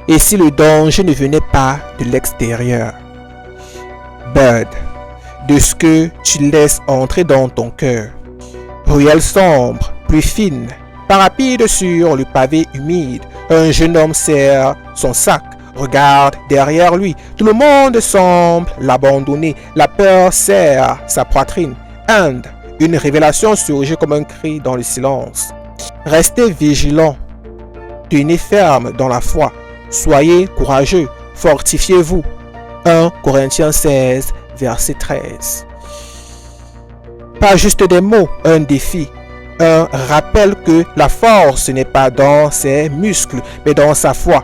Et si le danger ne venait pas de l'extérieur? Bird, de ce que tu laisses entrer dans ton cœur. Ruelle sombre, plus fine, pas rapide sur le pavé humide. Un jeune homme serre son sac, regarde derrière lui. Tout le monde semble l'abandonner. La peur serre sa poitrine. And, une révélation surgit comme un cri dans le silence. Restez vigilants. Tenez ferme dans la foi. Soyez courageux. Fortifiez-vous. 1 Corinthiens 16, verset 13. Pas juste des mots, un défi. Un rappel que la force n'est pas dans ses muscles, mais dans sa foi.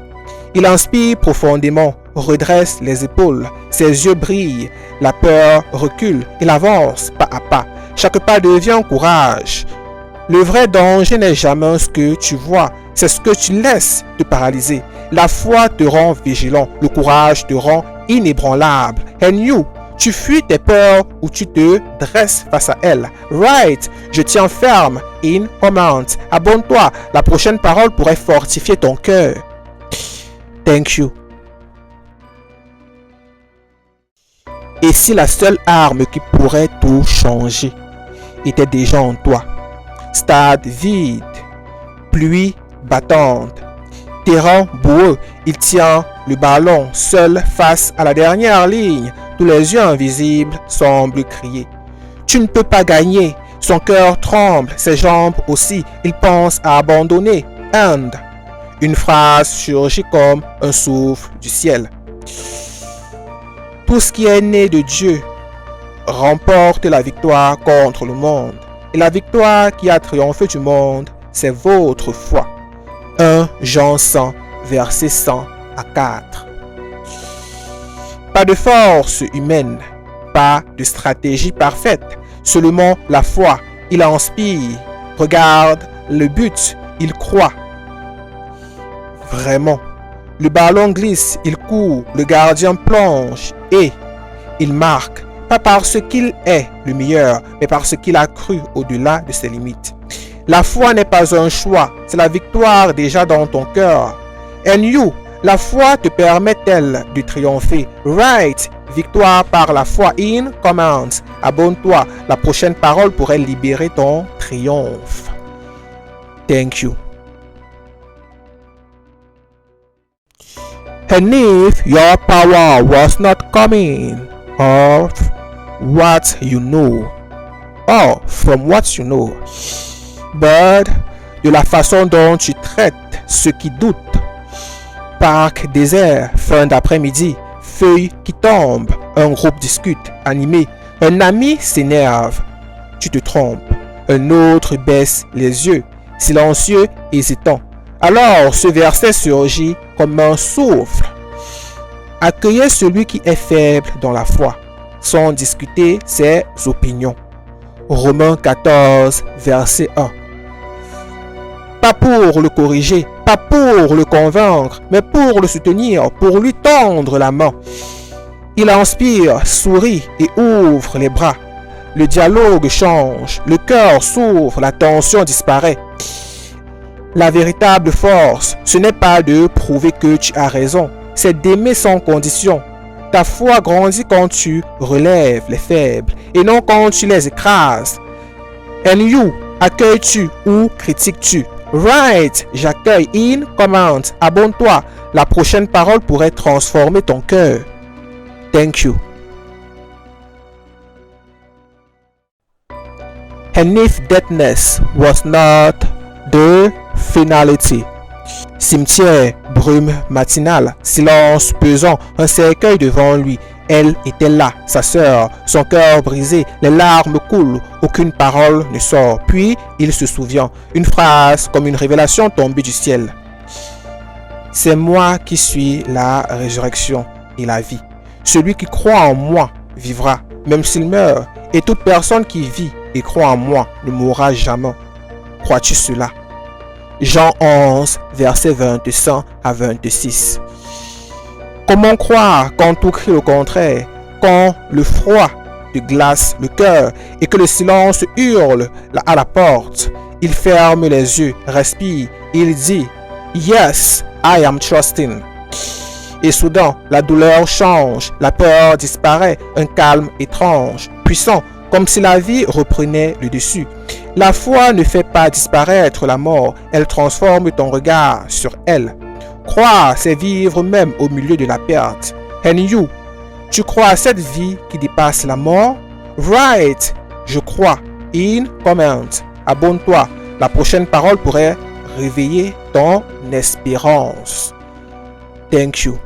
Il inspire profondément, redresse les épaules, ses yeux brillent, la peur recule, il avance pas à pas. Chaque pas devient courage. Le vrai danger n'est jamais ce que tu vois, c'est ce que tu laisses te paralyser. La foi te rend vigilant, le courage te rend inébranlable. And you, tu fuis tes peurs ou tu te dresses face à elles. Right, je tiens ferme. In command. Abonne-toi. La prochaine parole pourrait fortifier ton cœur. Thank you. Et si la seule arme qui pourrait tout changer était déjà en toi? Stade vide, pluie battante, terrain boueux, il tient le ballon seul face à la dernière ligne. Tous les yeux invisibles semblent crier. Tu ne peux pas gagner. Son cœur tremble, ses jambes aussi. Il pense à abandonner. And, une phrase surgit comme un souffle du ciel. Tout ce qui est né de Dieu remporte la victoire contre le monde. Et la victoire qui a triomphé du monde, c'est votre foi. 1 Jean 100, verset 100 à 4. Pas de force humaine, pas de stratégie parfaite, seulement la foi. Il inspire, regarde le but, il croit. Vraiment. Le ballon glisse, il court, le gardien plonge et il marque. Pas parce qu'il est le meilleur, mais parce qu'il a cru au-delà de ses limites. La foi n'est pas un choix, c'est la victoire déjà dans ton cœur. And you, la foi te permet-elle de triompher? Right, victoire par la foi. In commands. Abonne-toi, la prochaine parole pourrait libérer ton triomphe. Thank you. And if your power was not coming of what you know, or from what you know, but de la façon dont tu traites ceux qui doutent. Parc désert, fin d'après-midi, feuilles qui tombent, un groupe discute, animé, un ami s'énerve, tu te trompes, un autre baisse les yeux, silencieux, hésitant. Alors ce verset surgit comme un souffle. Accueillez celui qui est faible dans la foi, sans discuter ses opinions. Romains 14, verset 1. Pas pour le corriger, pas pour le convaincre, mais pour le soutenir, pour lui tendre la main. Il inspire, sourit et ouvre les bras. Le dialogue change, le cœur s'ouvre, la tension disparaît. La véritable force, ce n'est pas de prouver que tu as raison, c'est d'aimer sans condition. Ta foi grandit quand tu relèves les faibles et non quand tu les écrases. And you, accueilles-tu ou critiques-tu? Right, j'accueille. In command, abonne-toi. La prochaine parole pourrait transformer ton cœur. Thank you. And if deadness was not the finality. Cimetière, brume matinale, silence pesant, un cercueil devant lui. Elle était là, sa sœur, son cœur brisé, les larmes coulent, aucune parole ne sort. Puis il se souvient, une phrase comme une révélation tombée du ciel. C'est moi qui suis la résurrection et la vie. Celui qui croit en moi vivra, même s'il meurt, et toute personne qui vit et croit en moi ne mourra jamais. Crois-tu cela? Jean 11, versets 25 à 26. Comment croire quand tout crie le contraire, quand le froid te glace le cœur et que le silence hurle à la porte? Il ferme les yeux, respire, il dit « Yes, I am trusting ». Et soudain, la douleur change, la peur disparaît, un calme étrange, puissant, comme si la vie reprenait le dessus. La foi ne fait pas disparaître la mort, elle transforme ton regard sur elle. Croire, c'est vivre même au milieu de la perte. And you, tu crois à cette vie qui dépasse la mort? Write, je crois, in comment. Abonne-toi, la prochaine parole pourrait réveiller ton espérance. Thank you.